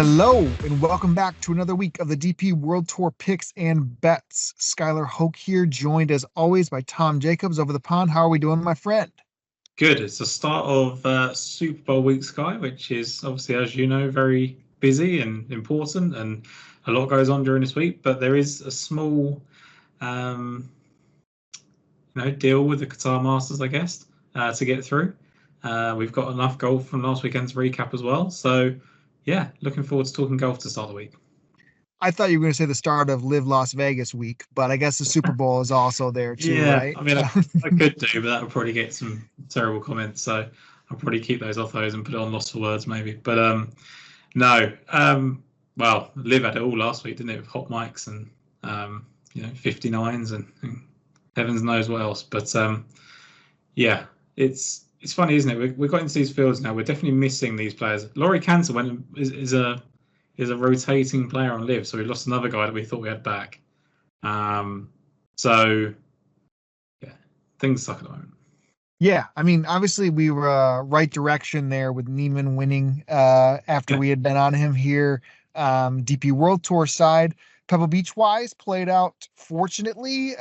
Hello and welcome back to another week of the DP World Tour picks and bets. Skylar Hoke here, joined as always by Tom Jacobs over the pond. How are we doing, my friend? Good. It's the start of Super Bowl week, Sky, which is obviously, as you know, very busy and important, and a lot goes on during this week. But there is a small, um, deal with the Qatar Masters, I guess, to get through. We've got enough golf from last weekend's recap as well. So, yeah, looking forward to talking golf to start the week. I thought you were going to say the start of Live Las Vegas week, but I guess the Super Bowl is also there too, Yeah, right? I mean, I could do, but that would probably get some terrible comments. So I'll probably keep those off those and put it on Lost for Words maybe. But no. Well, Liv had it all last week, didn't it? With hot mics and 59s and heavens knows what else. But yeah, it's funny, isn't it? We've got into these fields now. We're definitely missing these players. Laurie Cantor is a rotating player on Liv, so we lost another guy that we thought we had back. So yeah, things suck at the moment. Yeah, I mean, obviously we were right direction there with Neiman winning after Yeah, we had been on him here. DP World Tour side, Pebble Beach wise, played out fortunately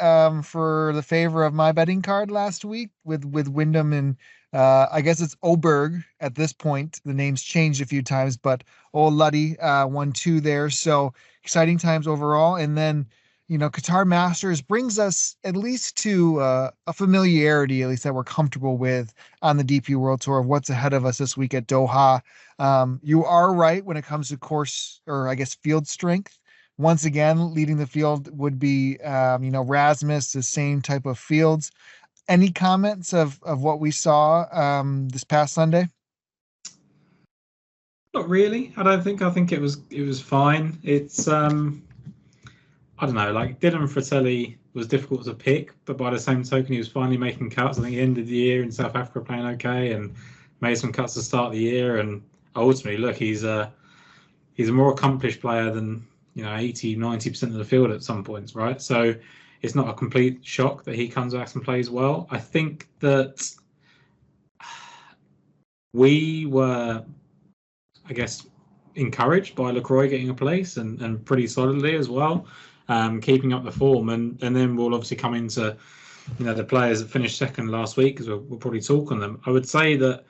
for the favor of my betting card last week with Wyndham and I guess it's Oberg at this point. The name's changed a few times, but old Luddy won two there. So exciting times overall. And then Qatar Masters brings us at least to a familiarity, at least that we're comfortable with on the DP World Tour of what's ahead of us this week at Doha. You are right when it comes to course, or I guess field strength. Once again, leading the field would be, Rasmus, the same type of fields. Any comments of what we saw this past Sunday? not really. I don't think. I think it was fine. It's I don't know. Like Dylan Fratelli was difficult to pick, but by the same token, he was finally making cuts. I think he ended the year in South Africa playing okay and made some cuts to start the year. And ultimately, look, he's a more accomplished player than 80-90% of the field at some points, right? So it's not a complete shock that he comes back and plays well. I think that we were, I guess, encouraged by LaCroix getting a place and pretty solidly as well, keeping up the form. And then we'll obviously come into the players that finished second last week because we'll probably talk on them. I would say that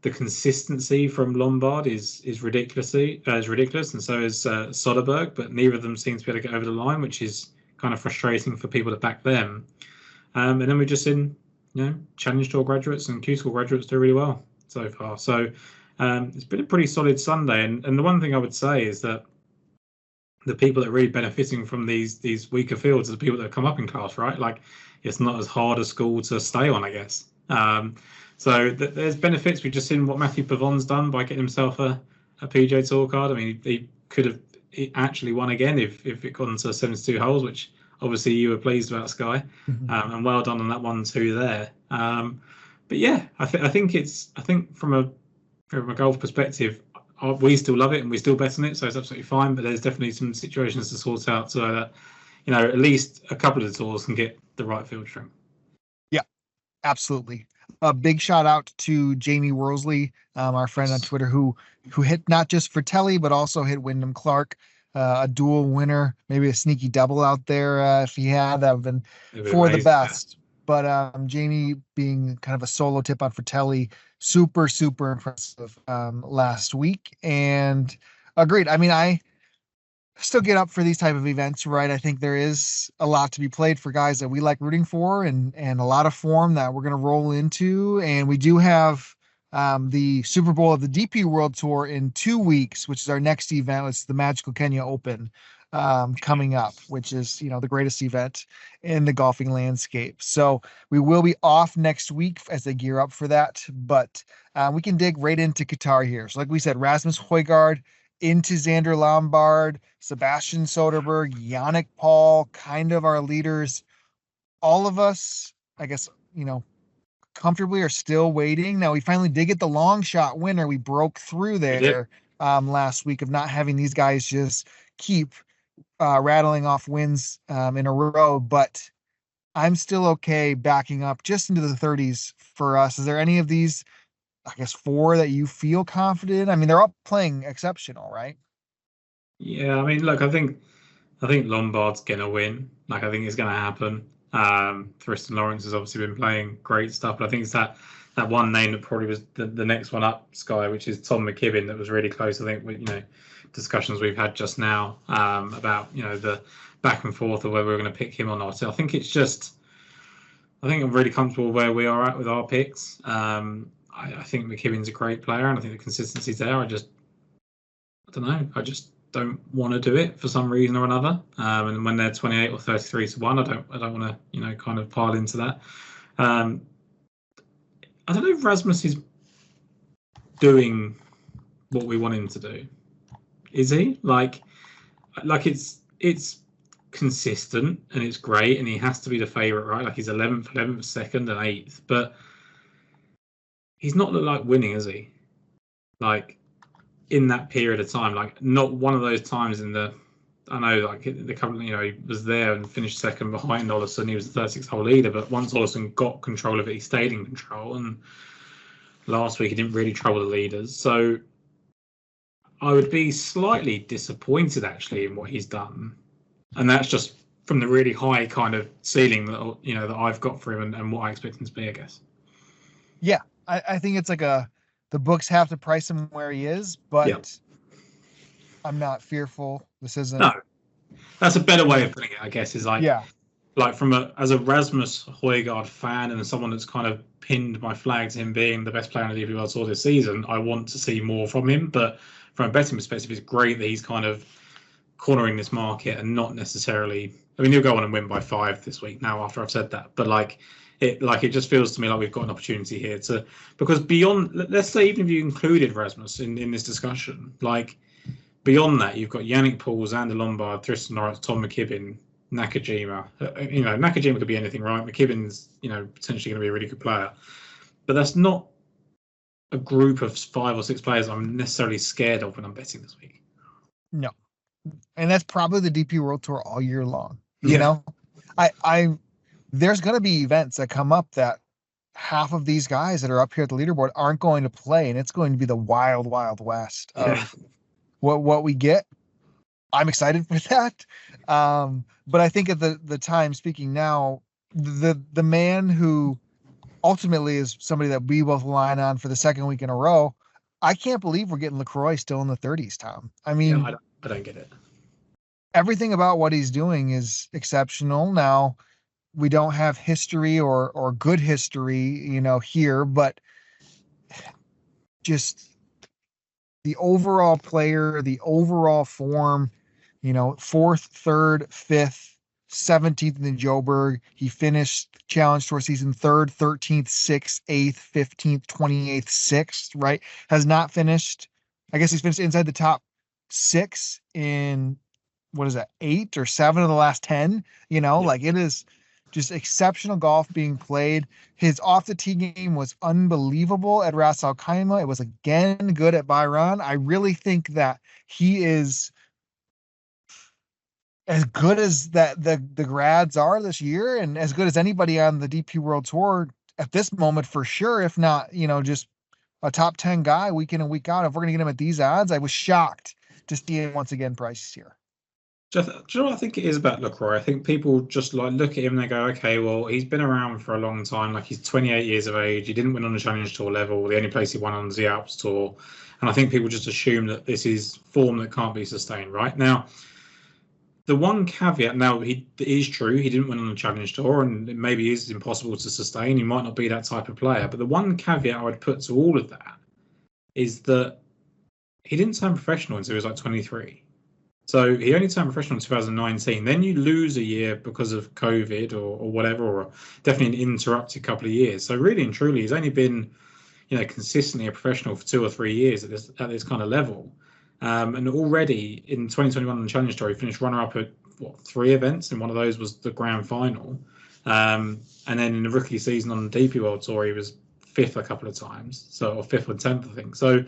the consistency from Lombard is ridiculous, and so is Soderberg, but neither of them seem to be able to get over the line, which is kind of frustrating for people to back them. And then we're just in, Challenge Tour graduates and Q School graduates do really well so far. So it's been a pretty solid Sunday. And the one thing I would say is that the people that are really benefiting from these weaker fields are the people that have come up in class, right? Like it's not as hard a school to stay on, I guess. So there's benefits. We've just seen what Matthew Pavon's done by getting himself a PGA Tour card. I mean, he could have actually won again if it got into 72 holes, which obviously you were pleased about, Sky, and well done on that 1-2 there. But yeah, I think from a golf perspective, we still love it and we still bet on it, so it's absolutely fine. But there's definitely some situations to sort out so that at least a couple of the tours can get the right field strength. Yeah, absolutely. A big shout out to Jamie Worsley, our friend on Twitter, who hit not just Fratelli but also hit Wyndham Clark, a dual winner, maybe a sneaky double out there if he had. That would have been for the best. But Jamie being kind of a solo tip on Fratelli, super impressive last week, and agreed. I mean, I still get up for these type of events, right? I think there is a lot to be played for guys that we like rooting for, and a lot of form that we're going to roll into. And we do have the Super Bowl of the DP World Tour in 2 weeks, which is our next event. It's the Magical Kenya Open coming up, which is the greatest event in the golfing landscape. So we will be off next week as they gear up for that, but we can dig right into Qatar here. So like we said, Rasmus Højgaard into Xander Lombard, Sebastian Soderberg, Yannick Paul, kind of our leaders. All of us, I guess, comfortably are still waiting. Now we finally did get the long shot winner. We broke through there last week of not having these guys just keep rattling off wins in a row, but I'm still okay backing up just into the 30s for us. Is there any of these, I guess, four that you feel confident? I mean, they're all playing exceptional, right? Yeah, I mean, look, I think Lombard's gonna win. Like, I think it's gonna happen. Tristan Lawrence has obviously been playing great stuff, but I think it's that one name that probably was the next one up, Sky, which is Tom McKibben, that was really close. I think with discussions we've had just now about the back and forth of whether we're going to pick him or not. So I think I think I'm really comfortable where we are at with our picks. I think McKibben's a great player, and I think the consistency's there. I don't know. I just don't want to do it for some reason or another. And when they're 28 or 33 to 1, I don't want to, kind of pile into that. Um, I don't know if Rasmus is doing what we want him to do. Is he? Like it's consistent and it's great, and he has to be the favourite, right? Like he's 11th, 2nd, and 8th, but he's not looked like winning, has he? Like in that period of time, like not one of those times I know, like the couple, he was there and finished second behind Ollison. He was the 36-hole leader, but once Ollison got control of it, he stayed in control. And last week, he didn't really trouble the leaders. So I would be slightly disappointed actually in what he's done, and that's just from the really high kind of ceiling that that I've got for him and what I expect him to be, I guess. Yeah, I think it's like the books have to price him where he is, but I'm not fearful. This isn't. No, that's a better way of putting it, I guess. Is like from as a Rasmus Højgaard fan and someone that's kind of pinned my flag to him being the best player in the DP World Tour this season, I want to see more from him. But from a betting perspective, it's great that he's kind of cornering this market and not necessarily. I mean, he'll go on and win by 5 this week now after I've said that, but it just feels to me like we've got an opportunity here because beyond, let's say, even if you included Rasmus in this discussion, like beyond that, you've got Yannick Paul, Xander Lombard, Tristan Lawrence, Tom McKibben, Nakajima. Nakajima could be anything, right? McKibben's potentially going to be a really good player, but that's not a group of 5 or 6 players I'm necessarily scared of when I'm betting this week. No, and that's probably the DP World Tour all year long. You know, there's going to be events that come up that half of these guys that are up here at the leaderboard aren't going to play, and it's going to be the wild, wild west of what we get. I'm excited for that. But I think at the time, speaking now, the man who ultimately is somebody that we both align on for the second week in a row, I can't believe we're getting LaCroix still in the 30s, Tom. I mean, I don't get it. Everything about what he's doing is exceptional. Now, we don't have history or good history, here, but just the overall player, the overall form, 4th, 3rd, 5th, 17th in the Joburg. He finished Challenge Tour season 3rd, 13th, 6th, 8th, 15th, 28th, 6th, right? Has not finished. I guess he's finished inside the top 6 in, 8 or 7 of the last 10, like it is just exceptional golf being played. His off the tee game was unbelievable at Ras Al Khaimah. It was again good at Bayron. I really think that he is as good as the grads are this year, and as good as anybody on the DP World Tour at this moment for sure, if not, just a top 10 guy week in and week out. If we're going to get him at these odds, I was shocked to see him once again priced here. Do you know what I think it is about LaCroix? I think people just look at him and they go, okay, well, he's been around for a long time. Like, he's 28 years of age. He didn't win on the Challenge Tour level. The only place he won on was the Alps Tour. And I think people just assume that this is form that can't be sustained, right? Now, the one caveat, now, it is true, he didn't win on the Challenge Tour, and it maybe is impossible to sustain. He might not be that type of player. But the one caveat I would put to all of that is that he didn't turn professional until he was 23. So he only turned professional in 2019. Then you lose a year because of COVID or whatever, or definitely an interrupted couple of years. So really and truly, he's only been, consistently a professional for 2 or 3 years at this kind of level. And already in 2021 on the Challenge Tour, he finished runner-up at 3 events, and one of those was the Grand Final. And then in the rookie season on the DP World Tour, he was 5th a couple of times, or 5th or 10th, I think. So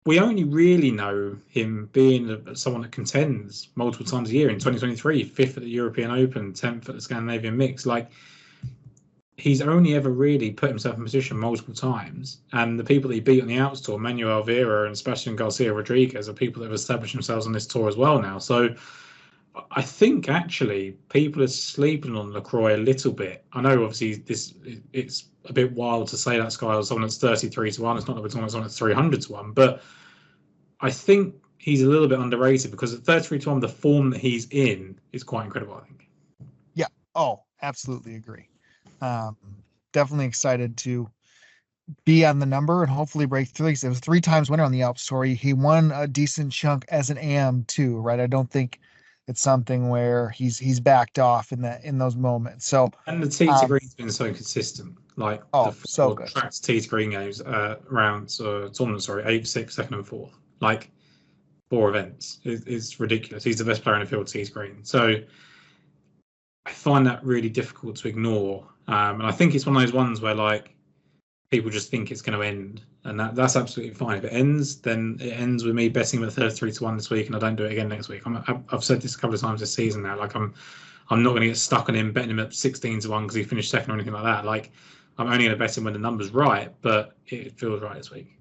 we only really know him being someone that contends multiple times a year. In 2023, 5th at the European Open, 10th at the Scandinavian Mix. Like, he's only ever really put himself in position multiple times. And the people that he beat on the Alps Tour, Manuel Vera and Sebastian Garcia Rodriguez, are people that have established themselves on this tour as well now. So I think actually people are sleeping on LaCroix a little bit. I know obviously it's a bit wild to say that, Skylar, someone that's 33 to 1. It's not that we're talking about someone that's 300 to 1, but I think he's a little bit underrated because at 33 to 1, the form that he's in is quite incredible, I think. Yeah. Oh, absolutely agree. Definitely excited to be on the number and hopefully break through. It was 3 times winner on the Alps Tour. He won a decent chunk as an AM too, right? I don't think it's something where he's backed off in those moments. So and the tee to green's been so consistent. Like the so 4 good. tracked tee to green games, rounds, tournament, sorry, 8th, 6th, 2nd, and 4th. Like 4 events. It's ridiculous. He's the best player in the field, tee to green. So I find that really difficult to ignore. And I think it's one of those ones where like people just think it's going to end, and that's absolutely fine. If it ends, then it ends with me betting with 33 to 1 this week, and I don't do it again next week. I've said this a couple of times this season now. Like I'm not going to get stuck on him betting him at 16 to 1 because he finished second or anything like that. Like I'm only going to bet him when the number's right, but it feels right this week.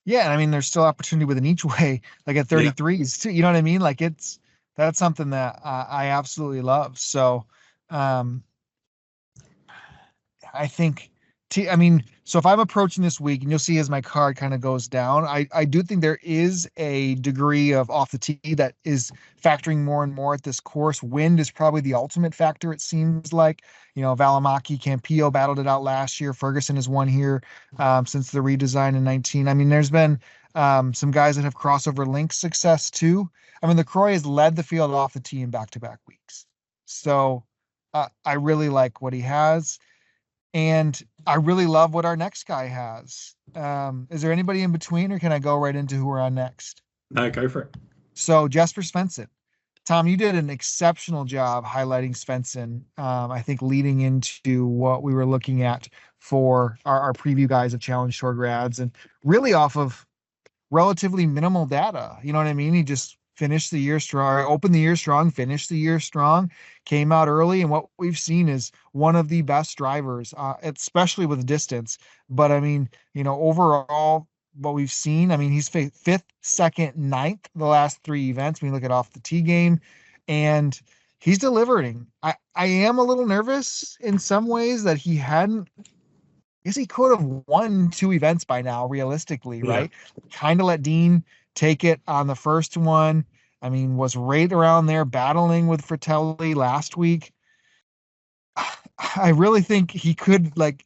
Yeah, and I mean there's still opportunity with an each way, like at 33s too. You know what I mean? Like that's something that I absolutely love. So I think so if I'm approaching this week, and you'll see as my card kind of goes down, I do think there is a degree of off the tee that is factoring more and more at this course. Wind is probably the ultimate factor, it seems like. Valimaki, Campillo battled it out last year. Ferguson has won here since the redesign in 19. I mean, there's been some guys that have crossover link success too. I mean, LaCroix has led the field off the tee in back-to-back weeks. So I really like what he has. And I really love what our next guy has. Is there anybody in between, or can I go right into who we're on next? No, go for it. So Jesper Svensson. Tom, you did an exceptional job highlighting Svensson. I think leading into what we were looking at for our preview guys of Challenge Tour grads, and really off of relatively minimal data. You know what I mean? He just finished the year strong, opened the year strong, finished the year strong, came out early. And what we've seen is one of the best drivers, especially with distance. But I mean, overall, what we've seen, I mean, he's 5th, 2nd, 9th, the last 3 events. When you look at off the tee game, and he's delivering. I am a little nervous in some ways that he hadn't. I guess he could have won 2 events by now, realistically, right? Kind of let Dean take it on the first one. I mean, was right around there battling with Fratelli last week. I really think he could, like,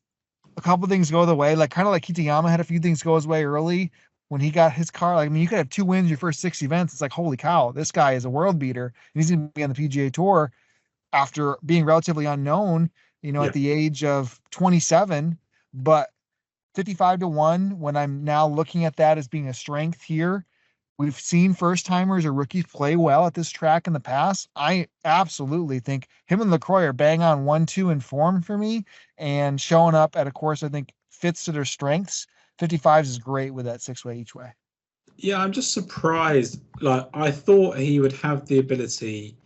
a couple things go the way, like kind of like Kitayama had a few things go his way early when he got his car. Like, I mean, you could have 2 wins your first 6 events. It's like, holy cow, this guy is a world beater. And he's going to be on the PGA Tour after being relatively unknown, at the age of 27. But 55 to 1, when I'm now looking at that as being a strength here, we've seen first timers or rookies play well at this track in the past. I absolutely think him and LaCroix are bang on 1-2 in form for me, and showing up at a course I think fits to their strengths. 55s is great with that 6-way each way. Yeah, I'm just surprised. Like, I thought he would have the ability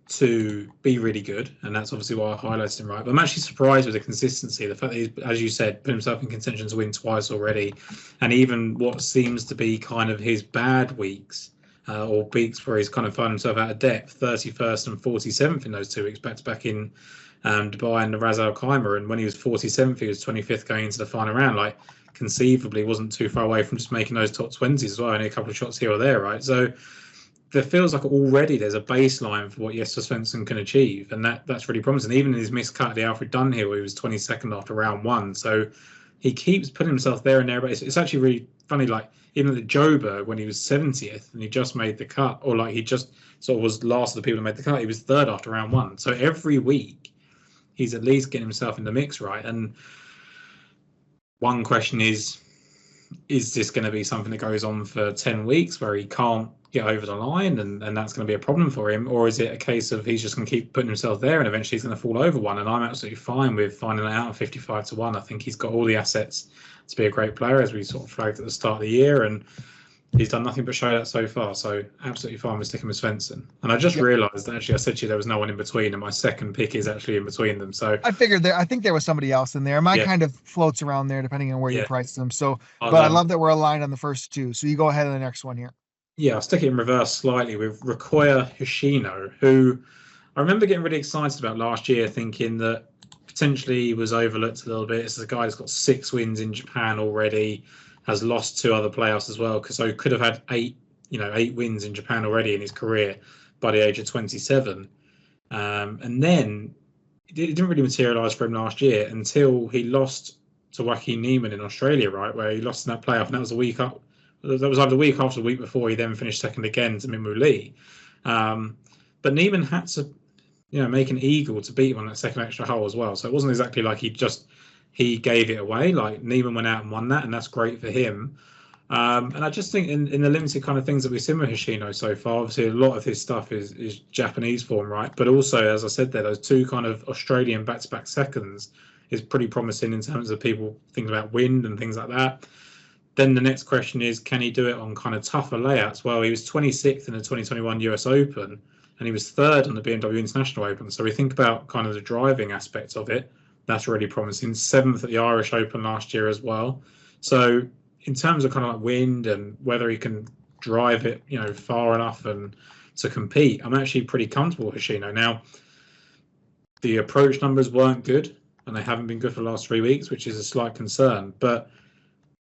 to be really good, and that's obviously why I highlighted him, right? But I'm actually surprised with the consistency. The fact that he's, as you said, put himself in contention to win twice already, and even what seems to be kind of his bad weeks, or weeks where he's kind of found himself out of depth, 31st and 47th in those 2 weeks, back in Dubai and the Ras Al Khaimah. And when he was 47th, he was 25th going into the final round. Like, conceivably wasn't too far away from just making those top 20s as well, only a couple of shots here or there, right? So there feels like already there's a baseline for what Jesper Svensson can achieve, and that's really promising. Even in his miscut at the Alfred Dunn here, where he was 22nd after round 1, so he keeps putting himself there and there. But it's actually really funny. Like, even at Joburg, when he was 70th and he just made the cut, or like he just sort of was last of the people who made the cut, he was 3rd after round 1. So every week he's at least getting himself in the mix, right? And one question is this going to be something that goes on for 10 weeks where he can't get over the line, and that's going to be a problem for him? Or is it a case of he's just going to keep putting himself there and eventually he's going to fall over one? And I'm absolutely fine with finding that out at 55 to 1. I think he's got all the assets to be a great player, as we sort of flagged at the start of the year. And He's done nothing but show that so far, so absolutely fine with sticking with Svensson. And I just Yep. realised that actually I said to you there was no one in between, and my second pick is actually in between them. So I figured I think there was somebody else in there. Mine yeah, kind of floats around there depending on where you yeah. price them. So, I'll but I love that we're aligned on the first two. So you go ahead on the next one here. yeah, I'll stick it in reverse slightly with Rikoya Hoshino, who I remember getting really excited about last year, thinking that potentially he was overlooked a little bit. It's a guy that's got 6 wins in Japan already, has lost 2 other playoffs as well, so could have had 8 wins in Japan already in his career by the age of 27. And then it didn't really materialise for him last year until he lost to Joaquin Niemann in Australia, right, where he lost in that playoff, and that was a week up. That was either the week after the week before. He then finished second again to Minwoo Lee. But Niemann had to, make an eagle to beat him on that second extra hole as well. So it wasn't exactly like he gave it away. Like Niemann went out and won that, and that's great for him. And I just think in the limited kind of things that we've seen with Hoshino so far, obviously a lot of his stuff is Japanese form, right? But also, as I said there, those 2 kind of Australian back-to-back seconds is pretty promising in terms of people thinking about wind and things like that. Then the next question is, can he do it on kind of tougher layouts? Well, he was 26th in the 2021 US Open, and he was 3rd on the BMW International Open. So we think about kind of the driving aspects of it. That's really promising. 7th at the Irish Open last year as well. So in terms of kind of like wind and whether he can drive it, far enough and to compete, I'm actually pretty comfortable with Hoshino. Now, the approach numbers weren't good, and they haven't been good for the last 3 weeks, which is a slight concern. But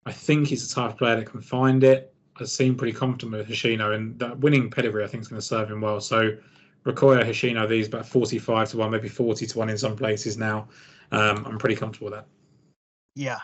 I think he's a type of player that can find it. I seem pretty confident with Hoshino, and that winning pedigree I think is going to serve him well. So Rikoya Hoshino, these about 45 to 1, maybe 40 to 1 in some places now. I'm pretty comfortable with that. Yeah.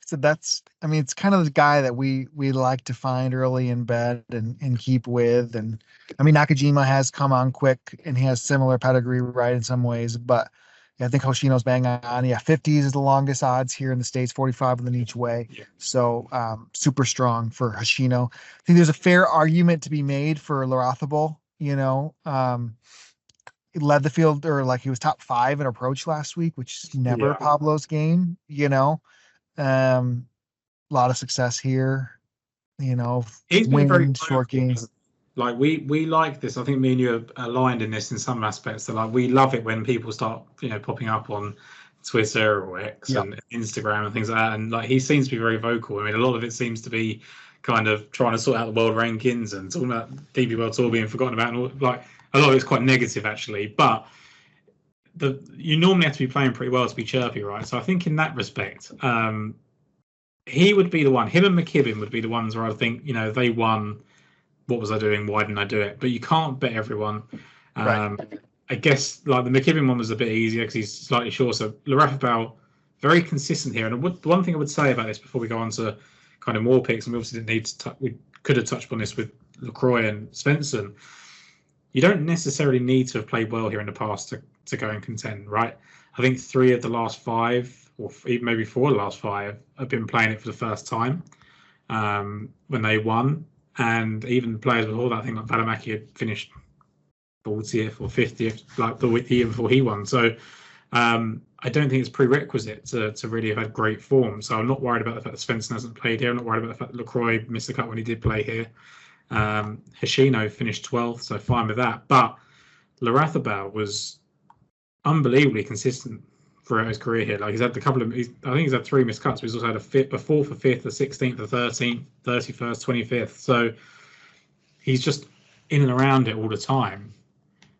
So it's kind of the guy that we like to find early in bed and keep with. And I mean, Nakajima has come on quick and he has similar pedigree, right, in some ways. But yeah, I think Hoshino's bang on. Yeah, 50s is the longest odds here in the States, 45 of them each way. Yeah. So super strong for Hoshino. I think there's a fair argument to be made for Larothable, he led the field, or like he was top 5 in approach last week, which is never Pablo's game, a lot of success here, He's been very short games. Like we like this. I think me and you are aligned in this in some aspects. So like we love it when people start, popping up on Twitter or X and Instagram and things like that. And like he seems to be very vocal. I mean, a lot of it seems to be kind of trying to sort out the world rankings and talking about DP World Tour being forgotten about. And all, like a lot of it's quite negative actually. But you normally have to be playing pretty well to be chirpy, right? So I think in that respect, he would be the one. Him and McKibben would be the ones where I think, they won. What was I doing? Why didn't I do it? But you can't bet everyone. Right. I guess like the McKibben one was a bit easier because he's slightly shorter. Larafabal, very consistent here. And the one thing I would say about this before we go on to kind of more picks, and we obviously didn't need to we could have touched on this with LaCroix and Svensson. You don't necessarily need to have played well here in the past to go and contend, right? I think 3 of the last 5, or even maybe 4 of the last 5, have been playing it for the first time when they won. And even players before that, I think like Valimaki had finished 40th or 50th, like the year before he won. So I don't think it's prerequisite to really have had great form. So I'm not worried about the fact that Svensson hasn't played here. I'm not worried about the fact that LaCroix missed the cut when he did play here. Hoshino finished 12th, so fine with that. But Larafabal was unbelievably consistent throughout his career here. Like he's had I think he's had 3 missed cuts, but he's also had a 4th, a 5th, a 16th, a 13th, 31st, 25th. So he's just in and around it all the time.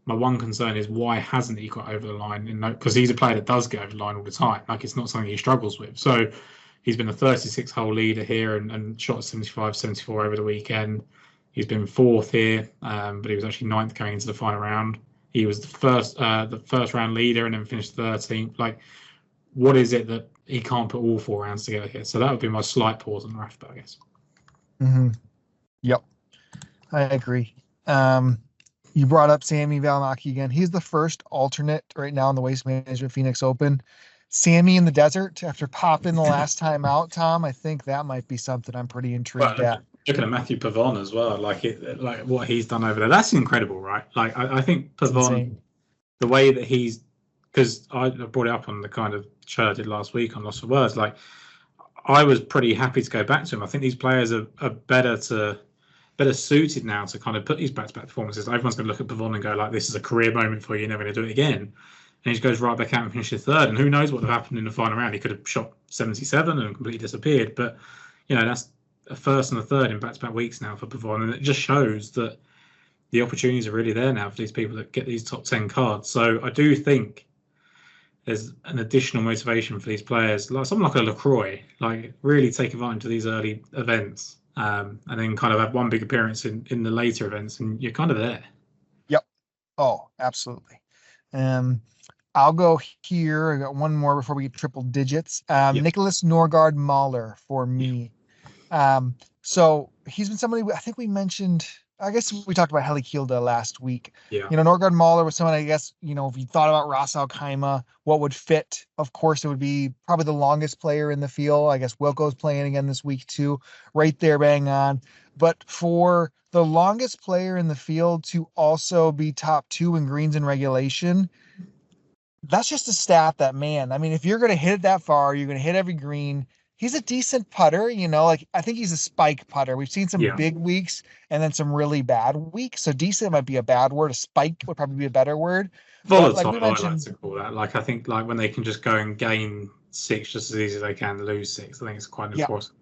My one concern is why hasn't he got over the line? Because he's a player that does get over the line all the time. Like it's not something he struggles with. So he's been a 36-hole leader here and shot 75, 74 over the weekend. He's been 4th here, but he was actually 9th going into the final round. He was the first round leader and then finished 13th. Like, what is it that he can't put all 4 rounds together here? So that would be my slight pause on Rafa, I guess. Mm-hmm. Yep, I agree. You brought up Sammy Valimaki again. He's the first alternate right now in the Waste Management Phoenix Open. Sammy in the desert after popping the last time out, Tom. I think that might be something I'm pretty intrigued at. Looking at Matthew Pavon as well, like what he's done over there, that's incredible, right? Like I think Pavon, the way that he's, because I brought it up on the kind of show I did last week on Lost for Words, like I was pretty happy to go back to him. I think these players are better suited now to kind of put these back-to-back performances. Everyone's going to look at Pavon and go like, "This is a career moment for you. You're never going to do it again." And he just goes right back out and finishes third. And who knows what would have happened in the final round? He could have shot 77 and completely disappeared. But that's a first and a third in back-to-back weeks now for Pavon, and it just shows that the opportunities are really there now for these people that get these top 10 cards. So I do think there's an additional motivation for these players, like someone like a LaCroix, like really take advantage of these early events, and then kind of have one big appearance in the later events, and you're kind of there. Yep. Oh, absolutely. I'll go here. I got one more before we get triple digits. Yep. Nicholas Norgard Mahler for me. So he's been somebody I think we mentioned. I guess we talked about Heli Kilda last week. Yeah. Norgard Mahler was someone, I guess, if you thought about Ras Al Khaimah, what would fit? Of course, it would be probably the longest player in the field. I guess Wilco's playing again this week too. Right there, bang on. But for the longest player in the field to also be top 2 in greens in regulation, that's just a stat that, man, I mean, if you're going to hit it that far, you're going to hit every green. He's a decent putter, like I think he's a spike putter. We've seen some big weeks and then some really bad weeks. So decent might be a bad word. A spike would probably be a better word. Volatile, I like to call that. Like, I think like when they can just go and gain 6 just as easy as they can lose 6, I think it's quite important.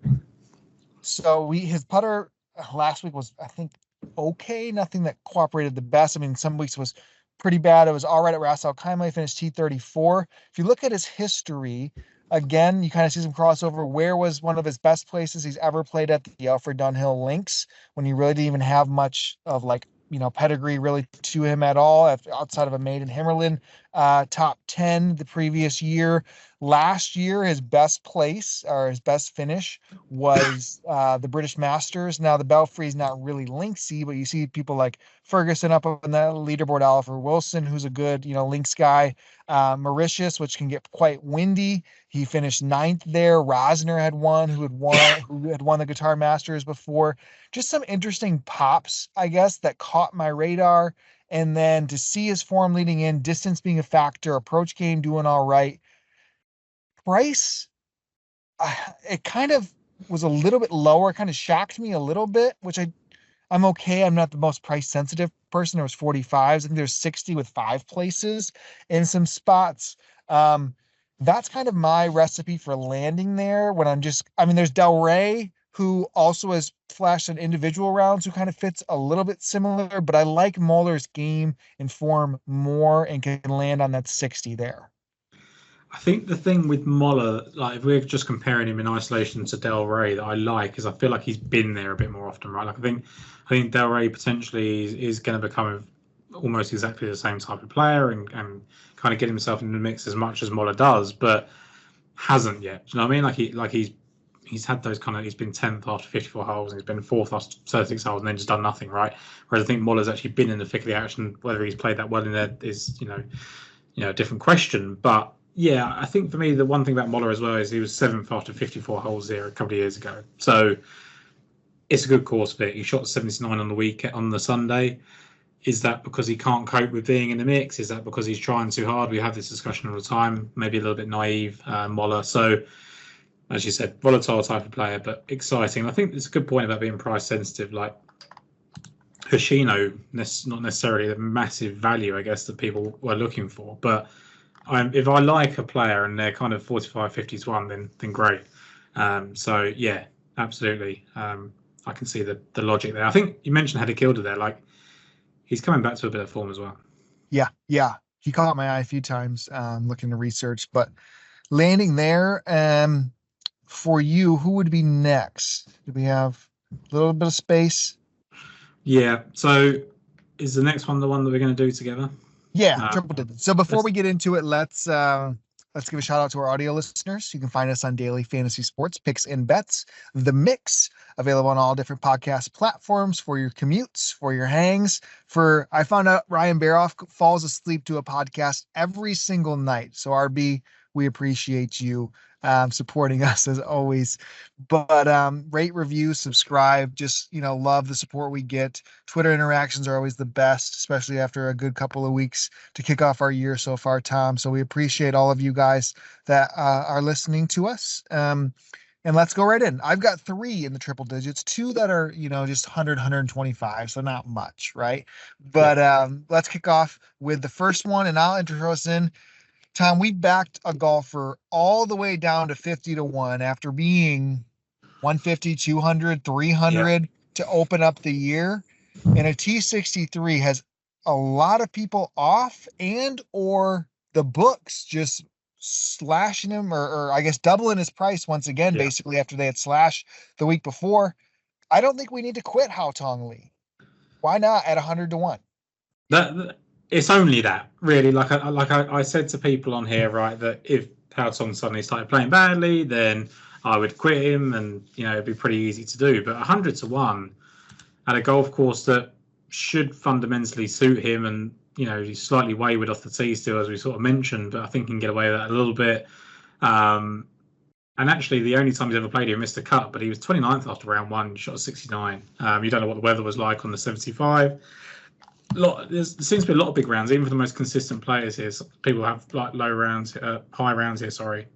So his putter last week was, I think, okay. Nothing that cooperated the best. I mean, some weeks was pretty bad. It was all right at Ras Al Khaimah. He finished T34. If you look at his history, again, you kind of see some crossover. Where was one of his best places he's ever played at? The Alfred Dunhill Links, when he really didn't even have much of pedigree really to him at all, outside of a maiden Himmerlin, top 10 the previous year. Last year, his best place or his best finish was the British Masters. Now, the Belfry is not really linksy, but you see people like Ferguson up on the leaderboard, Oliver Wilson, who's a good, links guy. Mauritius, which can get quite windy. He finished 9th there. Rosner had won, who had won the Qatar Masters before. Just some interesting pops, I guess, that caught my radar. And then to see his form leading in, distance being a factor, approach game doing all right. Price, it kind of was a little bit lower, kind of shocked me a little bit, which I'm okay. I'm not the most price sensitive person. There was 45s. I think there's 60 with 5 places in some spots. That's kind of my recipe for landing there when there's Del Rey, who also has flashed in individual rounds, who kind of fits a little bit similar, but I like Mahler's game and form more and can land on that 60 there. I think the thing with Mahler, like if we're just comparing him in isolation to Del Rey, that I like is I feel like he's been there a bit more often, right? Like I think Del Rey potentially is going to become almost exactly the same type of player and kind of get himself in the mix as much as Mahler does, but hasn't yet. Do you know what I mean? Like he's had those he's been 10th after 54 holes and he's been 4th after 36 holes and then just done nothing, right? Whereas I think Mahler's actually been in the thick of the action. Whether he's played that well in there is a different question, but. Yeah, I think for me, the one thing about Mahler as well is he was 7th after 54 holes there a couple of years ago. So it's a good course fit. He shot 79 on the Sunday. Is that because he can't cope with being in the mix? Is that because he's trying too hard? We have this discussion all the time. Maybe a little bit naive, Mahler. So, as you said, volatile type of player, but exciting. I think it's a good point about being price sensitive. Like Hoshino, not necessarily the massive value, I guess, that people were looking for, but if I like a player and they're kind of 45, 50 to 1, then great. So yeah, absolutely. I can see the logic there. I think you mentioned Heli Kilda there. Like he's coming back to a bit of form as well. Yeah. He caught my eye a few times looking to research, but landing there. For you, who would be next? Do we have a little bit of space? Yeah. So is the next one the one that we're going to do together? Yeah, triple digits. So before we get into it, let's give a shout out to our audio listeners. You can find us on Daily Fantasy Sports Picks and Bets, The Mix, available on all different podcast platforms for your commutes, for your hangs. I found out Ryan Baroff falls asleep to a podcast every single night. So RB, we appreciate you supporting us as always. But rate, review, subscribe. Just love the support we get. Twitter interactions are always the best, especially after a good couple of weeks to kick off our year so far, Tom. So we appreciate all of you guys that are listening to us. And let's go right in. I've got 3 in the triple digits, 2 that are, just 100, 125, so not much, right? But let's kick off with the first one, and I'll intro us in. Tom, we backed a golfer all the way down to 50 to 1 after being 150, 200, Yeah. 300 to open up the year. And a T63 has a lot of people off and or the books just slashing him or I guess doubling his price once again, Yeah. basically after they had slashed the week before. I don't think we need to quit Hao Tong Lee. Why not at 100 to 1? That it's only that really. Like I said to people on here, right, that if Hao Tong suddenly started playing badly, then I would quit him, and it'd be pretty easy to do. But 100 to 1 at a golf course that should fundamentally suit him, and he's slightly wayward off the tee still, as we sort of mentioned, but I think he can get away with that a little bit. And actually, the only time he's ever played here, missed a cut, but he was 29th after round 1, shot a 69. You don't know what the weather was like on the 75. There seems to be a lot of big rounds, even for the most consistent players here. So people have like high rounds here. Sorry.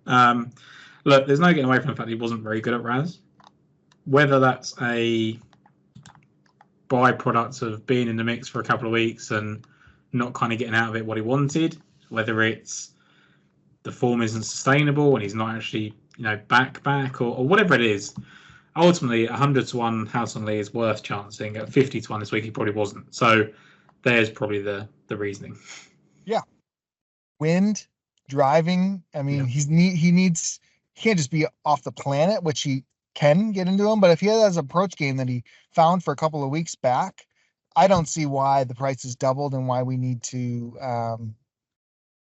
Look, there's no getting away from the fact he wasn't very good at rounds. Whether that's a byproduct of being in the mix for a couple of weeks and not kind of getting out of it what he wanted, whether it's the form isn't sustainable and he's not actually back or whatever it is. Ultimately, 100 to 1 Hao Tong Lee is worth chancing. At 50 to 1 this week, he probably wasn't. So there's probably the reasoning. Yeah. Wind, driving. I mean, he can't just be off the planet, which he can get into him. But if he has an approach game that he found for a couple of weeks back, I don't see why the price is doubled and why we need to,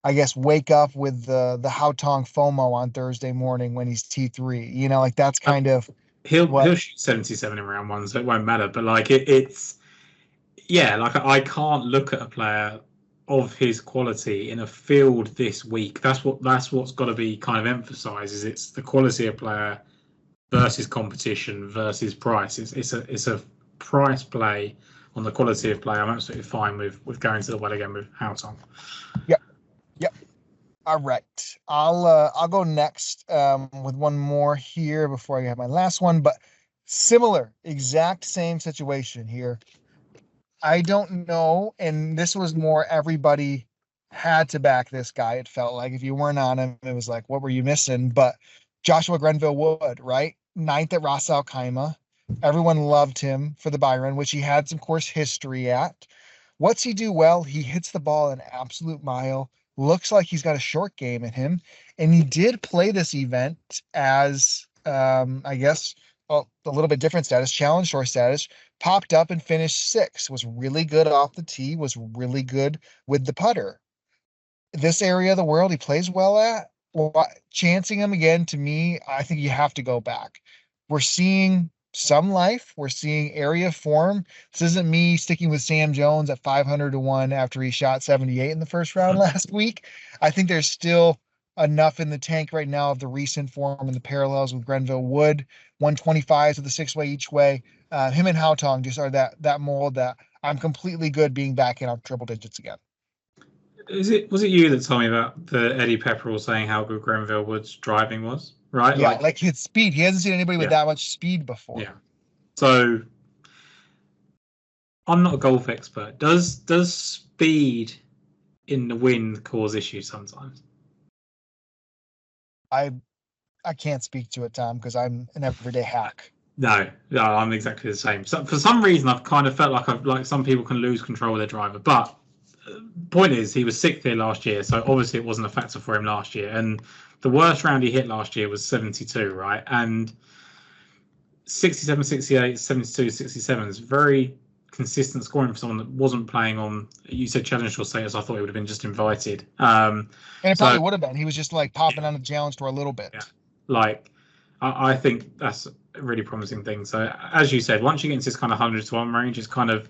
I guess, wake up with the Hao Tong FOMO on Thursday morning when he's T3. Like that's kind of he'll shoot 77 in round 1, so it won't matter. But like it's like I can't look at a player of his quality in a field this week. That's what's got to be kind of emphasised. Is it's the quality of player versus competition versus price. It's a price play on the quality of play. I'm absolutely fine with going to the well again with Hao Tong. Yep. All right. I'll go next with one more here before I have my last one, but similar, exact same situation here. I don't know, and this was more everybody had to back this guy. It felt like if you weren't on him, it was like, what were you missing? But Joshua Grenville Wood, right? 9th at Ras Al Khaimah. Everyone loved him for the Byron, which he had some course history at. What's he do well? He hits the ball an absolute mile. Looks like he's got a short game in him. And he did play this event as, I guess, a little bit different status, challenge short status. Popped up and finished 6th. Was really good off the tee. Was really good with the putter. This area of the world he plays well at. Chancing him again, to me, I think you have to go back. We're seeing some life. We're seeing area form. This isn't me sticking with Sam Jones at 500 to 1 after he shot 78 in the first round last week. I think there's still enough in the tank right now of the recent form and the parallels with Grenville Wood. 125s with the 6-way each way. Him and Hao Tong just are that mold that I'm completely good being back in our triple digits again. Was it you that told me about the Eddie Pepperell saying how good Grenville Wood's driving was? Right? Yeah, like his speed. He hasn't seen anybody with that much speed before. Yeah. So I'm not a golf expert. Does speed in the wind cause issues sometimes? I can't speak to it, Tom, because I'm an everyday hack. No, I'm exactly the same. So for some reason, I've kind of felt like some people can lose control of their driver. But point is, he was 6th here last year, so obviously it wasn't a factor for him last year. And the worst round he hit last year was 72, right? And 67, 68, 72, 67 is very consistent scoring for someone that wasn't playing on, you said challenge tour status. I thought he would have been just invited. And it probably would have been. He was just like popping on the challenge tour a little bit. Yeah. Like, I think that's a really promising thing. So as you said, once you get into this kind of 100 to 1 range, it's kind of,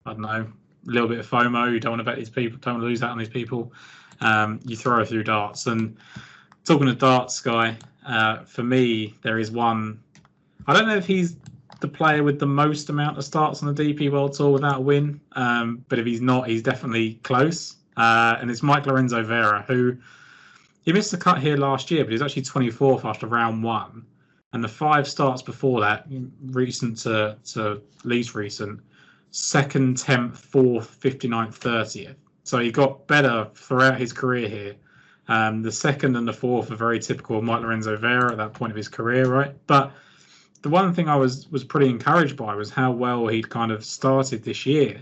I don't know, a little bit of FOMO. You don't want to bet these people, don't want to lose out on these people. You throw through darts. And talking of darts, Sky, for me, there is one. I don't know if he's the player with the most amount of starts on the DP World Tour without a win, but if he's not, he's definitely close. And it's Mike Lorenzo Vera, who he missed the cut here last year, but he's actually 24th after round 1. And the 5 starts before that, recent to least recent, 2nd, 10th, 4th, 59th, 30th. So he got better throughout his career here. The 2nd and the 4th are very typical of Mike Lorenzo Vera at that point of his career, right? But the one thing I was pretty encouraged by was how well he'd kind of started this year.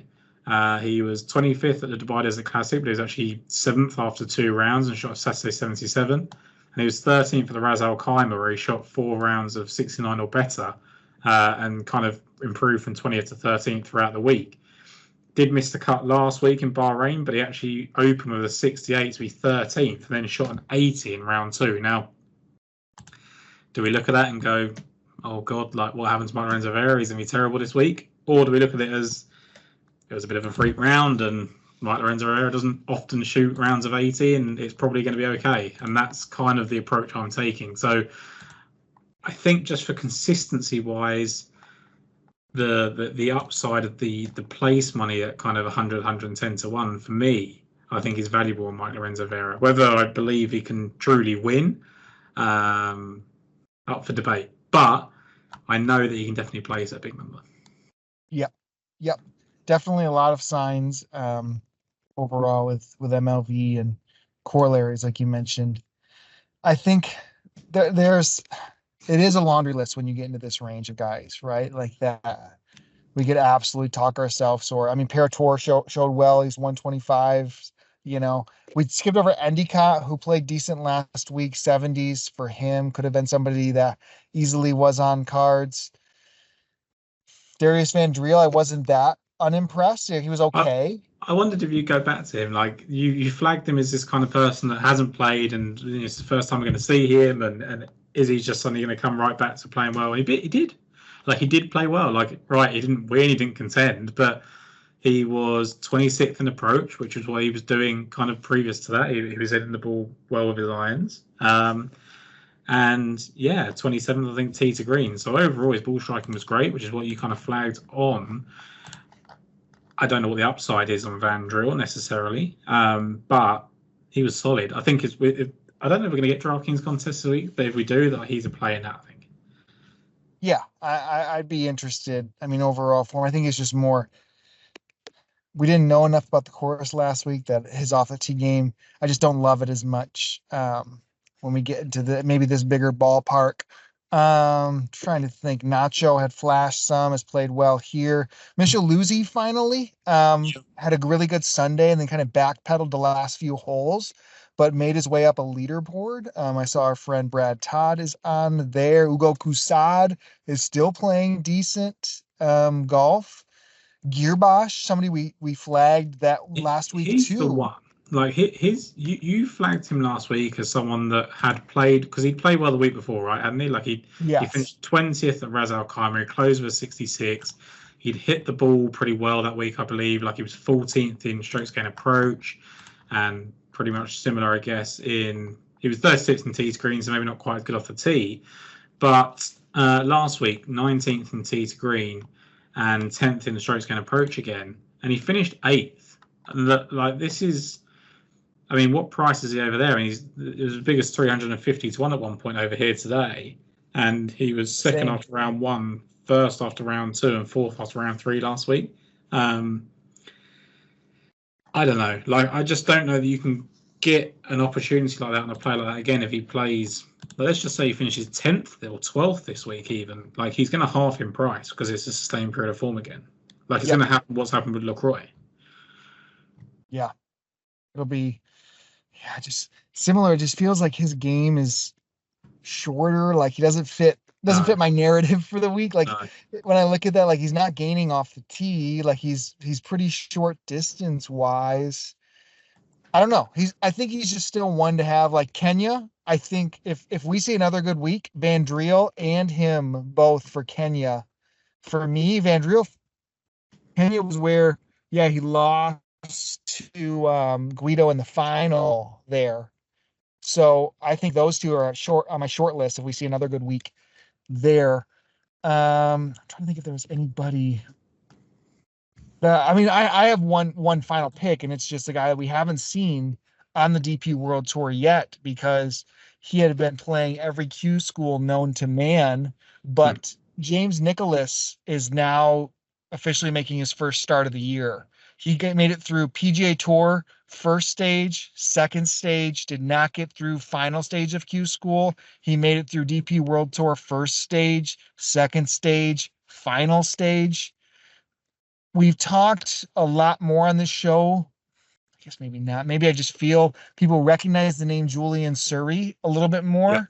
He was 25th at the Dubai Desert Classic, but he was actually 7th after 2 rounds and shot a Saturday 77. And he was 13th at the Ras Al Khaimah, where he shot 4 rounds of 69 or better, and kind of improved from 20th to 13th throughout the week. Did miss the cut last week in Bahrain, but he actually opened with a 68 to be 13th, and then shot an 80 in round 2. Now, do we look at that and go, oh God, like what happens to Mike Lorenzo Vera? He's going to be terrible this week? Or do we look at it as it was a bit of a freak round and Mike Lorenzo Vera doesn't often shoot rounds of 80 and it's probably going to be okay? And that's kind of the approach I'm taking. So I think just for consistency wise, the upside of the place money at kind of 100, 110 to 1 for me, I think is valuable on Mike Lorenzo Vera. Whether I believe he can truly win, up for debate. But I know that he can definitely place at a big number. Yep. Definitely a lot of signs overall with MLV and corollaries, like you mentioned. I think it is a laundry list when you get into this range of guys, right? Like that. We could absolutely talk ourselves sore. I mean, Parator showed well. He's 125. You know, we skipped over Endicott, who played decent last week. 70s for him. Could have been somebody that easily was on cards. Darius Van Driel, I wasn't that unimpressed. He was okay. I wondered if you go back to him. Like you flagged him as this kind of person that hasn't played, and it's the first time we're going to see him. And is he just suddenly going to come right back to playing well? And he did. Like he did play well. Like right, he didn't win, he didn't contend, but he was 26th in approach, which is what he was doing kind of previous to that. He was hitting the ball well with his irons. And yeah, 27th, I think, tee to green. So overall, his ball striking was great, which is what you kind of flagged on. I don't know what the upside is on Van Driel necessarily, but he was solid. I think I don't know if we're going to get DraftKings contests this week, but if we do, that he's a player now, I think. Yeah, I'd be interested. I mean, overall form, I think it's just more. We didn't know enough about the course last week that his off the tee game, I just don't love it as much when we get into maybe this bigger ballpark. Trying to think. Nacho had flashed some, has played well here. Micheluzzi finally had a really good Sunday and then kind of backpedaled the last few holes, but made his way up a leaderboard. I saw our friend Brad Todd is on there. Ugo Kusad is still playing decent golf. Gearbosh, somebody we flagged that last week he's too. The one. Like you flagged him last week as someone that had played, because he'd played well the week before, right? Hadn't he? Like he finished 20th at Ras Al Khaimah. He closed with a 66. He'd hit the ball pretty well that week, I believe. Like he was 14th in strokes gained approach, and pretty much similar, I guess. He was 36th in tee to green, so maybe not quite as good off the tee. But last week, 19th in tee to green, and 10th in the strokes gained approach again, and he finished 8th. Like this is. I mean, what price is he over there? I mean, it was as big as 350 to 1 at one point over here today. And he was second after round 1, first after round 2, and fourth after round 3 last week. I don't know. Like, I just don't know that you can get an opportunity like that on a player like that again if he plays. Let's just say he finishes 10th or 12th this week even. Like, he's going to half in price because it's a sustained period of form again. Like, it's going to happen what's happened with LaCroix. Yeah. It'll be... Yeah, just similar. It just feels like his game is shorter. Like he doesn't fit my narrative for the week. Like when I look at that, like he's not gaining off the tee. Like he's pretty short distance wise. I don't know. I think he's just still one to have. Like Kenya, I think if we see another good week, Van Driel and him both for Kenya. For me, Van Driel, Kenya was where he lost to Guido in the final there. So I think those two are on my short list if we see another good week there. I'm trying to think if there was anybody. I mean, I have one final pick, and it's just a guy that we haven't seen on the DP World Tour yet because he had been playing every Q school known to man. But James Nicholas is now officially making his first start of the year. He made it through PGA Tour first stage, second stage, did not get through final stage of Q school. He made it through DP World Tour first stage, second stage, final stage. We've talked a lot more on this show. I guess maybe not. Maybe I just feel people recognize the name Julian Surrey a little bit Yeah. more.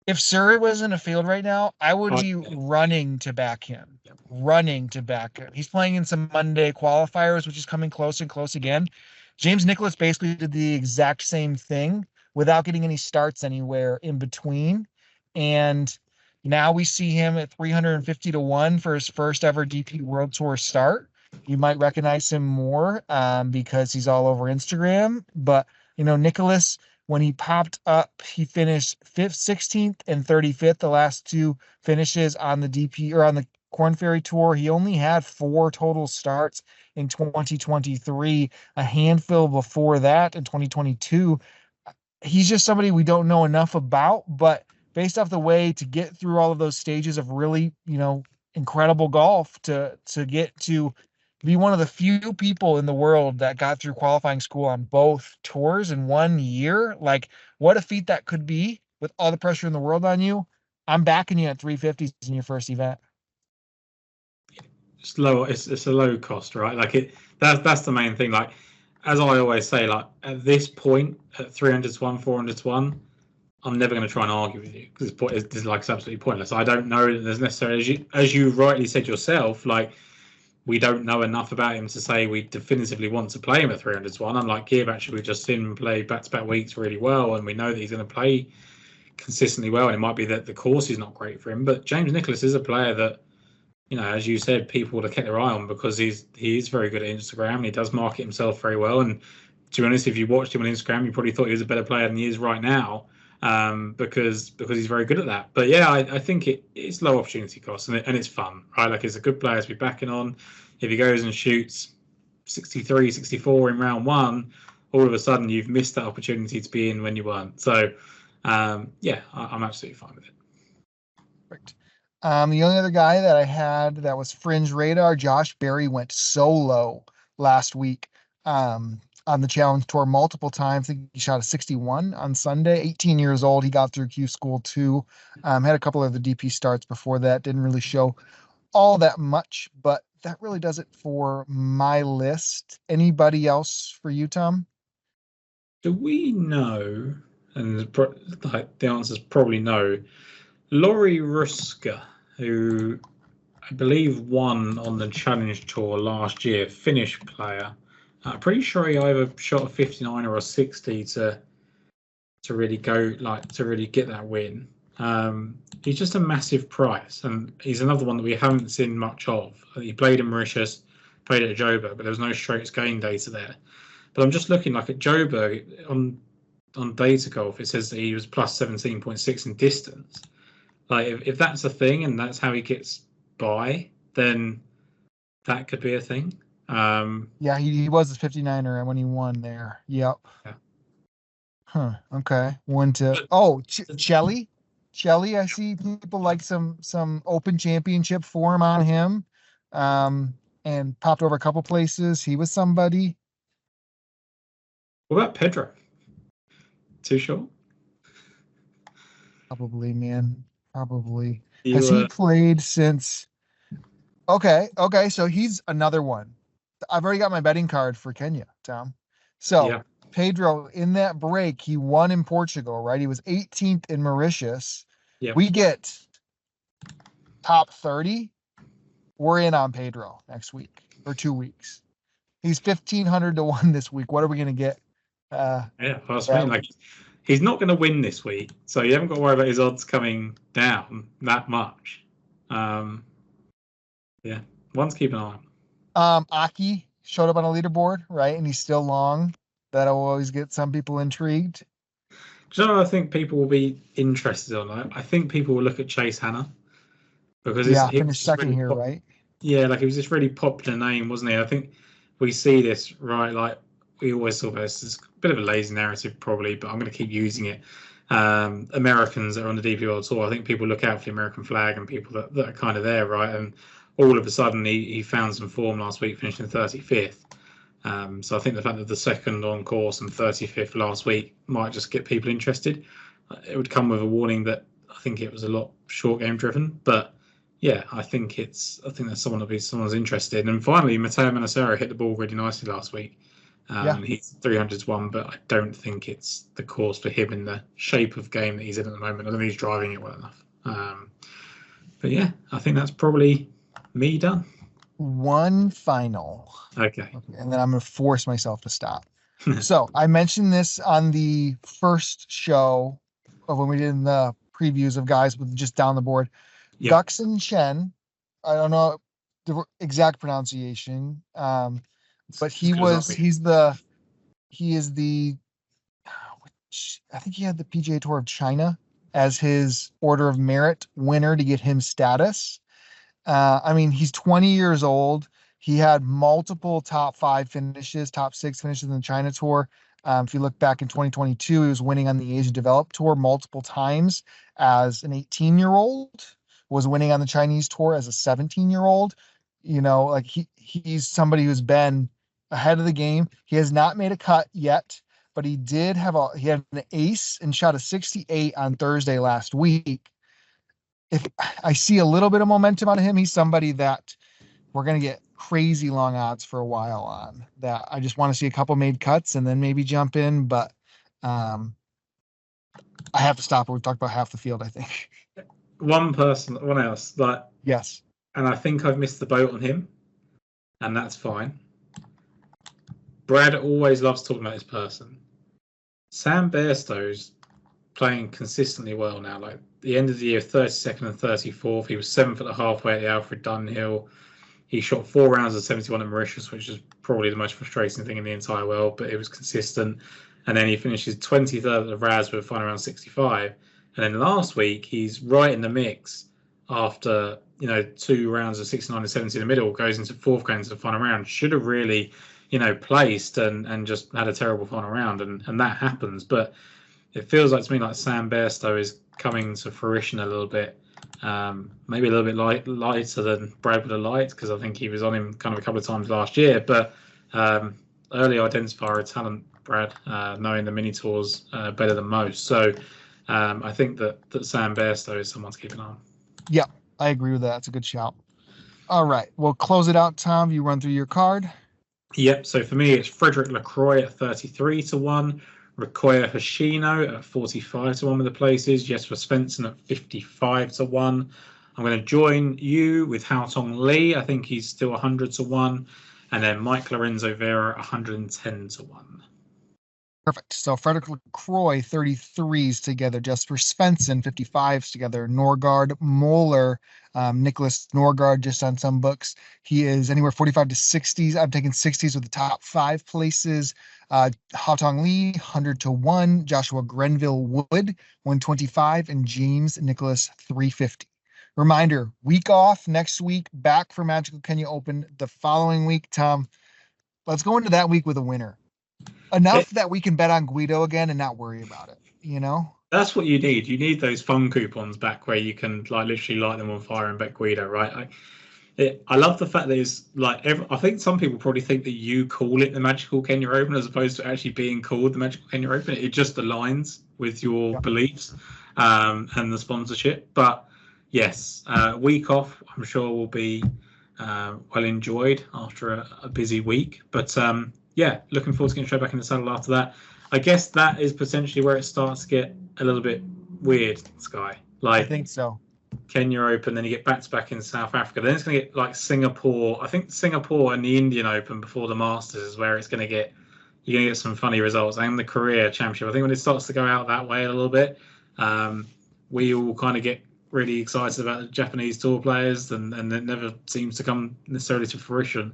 If Surrey was in a field right now, I would be Yeah. running to back him. Running to back him. He's playing in some Monday qualifiers, which is coming close and close again. James Nicholas basically did the exact same thing without getting any starts anywhere in between. And now we see him at 350 to 1 for his first ever DP World Tour start. You might recognize him more because he's all over Instagram. But, Nicholas, when he popped up, he finished 5th, 16th, and 35th, the last two finishes on the DP or on the Corn Ferry Tour. He only had 4 total starts in 2023, a handful before that in 2022. He's just somebody we don't know enough about, but based off the way to get through all of those stages of really, incredible golf to get to be one of the few people in the world that got through qualifying school on both tours in 1 year. Like, what a feat that could be with all the pressure in the world on you. I'm backing you at 350s in your first event. It's low. It's a low cost, right? Like that's the main thing. Like, as I always say, like at this point, at 300 to 1, 400 to 1, I'm never going to try and argue with you because it's like it's absolutely pointless. I don't know that there's necessarily, as you rightly said yourself, like we don't know enough about him to say we definitively want to play him at 300 to 1. Unlike Gibb, actually, we've just seen him play back-to-back weeks really well, and we know that he's going to play consistently well. And it might be that the course is not great for him, but James Nicholas is a player that, as you said, people would have kept their eye on because he is very good at Instagram and he does market himself very well. And to be honest, if you watched him on Instagram, you probably thought he was a better player than he is right now, because he's very good at that. But yeah, I think it's low opportunity cost and it's fun, right? Like, it's a good player to be backing on. If he goes and shoots 63, 64 in round 1, all of a sudden you've missed that opportunity to be in when you weren't. So yeah, I'm absolutely fine with it. Perfect. The only other guy that I had that was fringe radar, Josh Berry, went solo last week on the Challenge Tour multiple times. I think he shot a 61 on Sunday. 18 years old. He got through Q School too. Had a couple of the DP starts before that. Didn't really show all that much, but that really does it for my list. Anybody else for you, Tom? Do we know, and the answer is probably no, Laurie Ruska, who I believe won on the Challenge Tour last year, Finnish player. I'm pretty sure he either shot a 59 or a 60 to really go, like, to really get that win. He's just a massive price, and he's another one that we haven't seen much of. He played in Mauritius, played at Joburg, but there was no straight game data there. But I'm just looking, like, at Joburg on Data Golf, it says that he was plus 17.6 in distance. Like, if that's a thing and that's how he gets by, then that could be a thing. Yeah, he was a 59er when he won there. Yep. Yeah. Huh. Okay. Chelly, I see people like some open championship form on him. And popped over a couple places. He was somebody. What about Pedro? Too short? Probably, man. Probably. You, Has he played since? Okay. So he's another one. I've already got my betting card for Kenya, Tom. So yeah. Pedro, in that break, he won in Portugal, right? He was 18th in Mauritius. Yeah. We get top 30. We're in on Pedro next week or 2 weeks. He's 1,500 to 1 this week. What are we going to get? Like, he's not going to win this week, so you haven't got to worry about his odds coming down that much. Yeah, one's keep an eye on. Aki showed up on a leaderboard, right? And he's still long. That'll always get some people intrigued. Do you know what I think people will be interested on? I think people will look at Chase Hanna because he finished second really right? Yeah, like, he was this really popular name, wasn't he? I think we see this, right? Like, we always talk about this. It's a bit of a lazy narrative, probably, but I'm going to keep using it. Americans that are on the DP World Tour, I think people look out for the American flag and people that are kind of there, right? And all of a sudden, he found some form last week, finishing 35th. So I think the fact that the second on course and 35th last week might just get people interested. It would come with a warning that I think it was a lot short game driven, but yeah, I think that's someone's interested. And finally, Matteo Manacero hit the ball really nicely last week. He's 300-1, but I don't think it's the course for him in the shape of game that he's in at the moment. I don't think he's driving it well enough. But yeah, I think that's probably me done. One final. Okay. And then I'm going to force myself to stop. So I mentioned this on the first show of when we did the previews of guys with just down the board. Yep. Duxin Chen, I don't know the exact pronunciation, but he is the I think he had the PGA Tour of China as his Order of Merit winner to get him status. I mean, he's 20 years old. He had multiple top 5 finishes, top 6 finishes in the China Tour. If you look back in 2022, he was winning on the Asia Developed Tour multiple times as an 18-year-old, was winning on the Chinese Tour as a 17-year-old. You know, like he's somebody who's been ahead of the game. He has not made a cut yet, but he had an ace and shot a 68 on Thursday last week. If I see a little bit of momentum out of him, he's somebody that we're going to get crazy long odds for a while on. That I just want to see a couple made cuts and then maybe jump in, but I have to stop. We've talked about half the field, I think. One else, yes, and I think I've missed the boat on him, and that's fine. Brad always loves talking about this person. Sam Bairstow's playing consistently well now. Like the end of the year, 32nd and 34th. He was 7th at the halfway at the Alfred Dunhill. He shot 4 rounds of 71 at Mauritius, which is probably the most frustrating thing in the entire world, but it was consistent. And then he finishes 23rd at the Raz with a final round 65. And then last week, he's right in the mix after 2 rounds of 69 and 70 in the middle, goes into 4th going to the final round. Should have really, placed and just had a terrible final round, and that happens. But it feels like to me like Sam Bairstow is coming to fruition a little bit. Maybe a little bit lighter than Brad would have liked, because I think he was on him kind of a couple of times last year. But early identifier of talent, Brad, knowing the mini tours better than most. So I think that Sam Bairstow is someone to keep an eye on. Yeah, I agree with that. That's a good shout. All right, we'll close it out. Tom, you run through your card. Yep. So for me, it's Frederick Lacroix at 33-1. Rikoya Hoshino at 45-1 with the places. Jesper Svensson at 55-1. I'm going to join you with Haotong Lee. I think he's still 100-1. And then Mike Lorenzo Vera 110-1. Perfect. So Frederick Lacroix 33s together. Jesper Svensson 55s together. Norgard Moeller, Nicholas Norgard, just on some books, he is anywhere 45 to 60s. I'm taking 60s with the top 5 places. Haotong Lee 100-1. Joshua Grenville Wood 125, and James Nicholas 350. Reminder: week off next week. Back for Magical Kenya Open the following week. Tom, let's go into that week with a winner. Enough that we can bet on Guido again and not worry about it, That's what you need. You need those fun coupons back where you can literally light them on fire and bet Guido, right? I love the fact that it's I think some people probably think that you call it the Magical Kenya Open as opposed to actually being called the Magical Kenya Open. It just aligns with your beliefs and the sponsorship. But yes, week off, I'm sure will be well enjoyed after a busy week. But yeah, looking forward to getting straight back in the saddle after that. I guess that is potentially where it starts to get a little bit weird, Sky. I think so. Kenya Open, then you get back in South Africa. Then it's going to get like Singapore. I think Singapore and the Indian Open before the Masters is where it's going to get. You're going to get some funny results. And the Korea Championship. I think when it starts to go out that way a little bit, we all kind of get really excited about the Japanese tour players, and it never seems to come necessarily to fruition.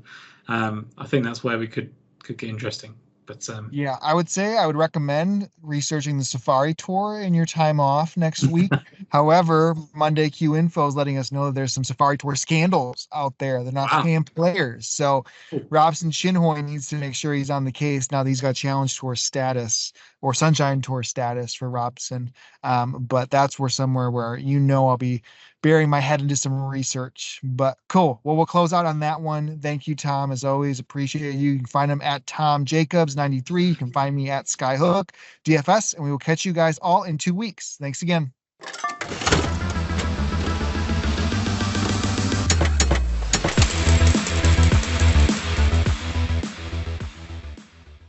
I think that's where we could get interesting. But yeah, I would recommend researching the Safari Tour in your time off next week. However, Monday Q Info is letting us know that there's some Safari Tour scandals out there. They're not Wow. paying players. So Cool. Robson Shinhoy needs to make sure he's on the case now that he's got Challenge Tour status or Sunshine Tour status for Robson. But that's where somewhere where I'll be burying my head into some research. But cool. Well, we'll close out on that one. Thank you, Tom. As always, appreciate you. You can find him at Tom Jacobs 93. You can find me at Skyhook DFS, and we will catch you guys all in 2 weeks. Thanks again.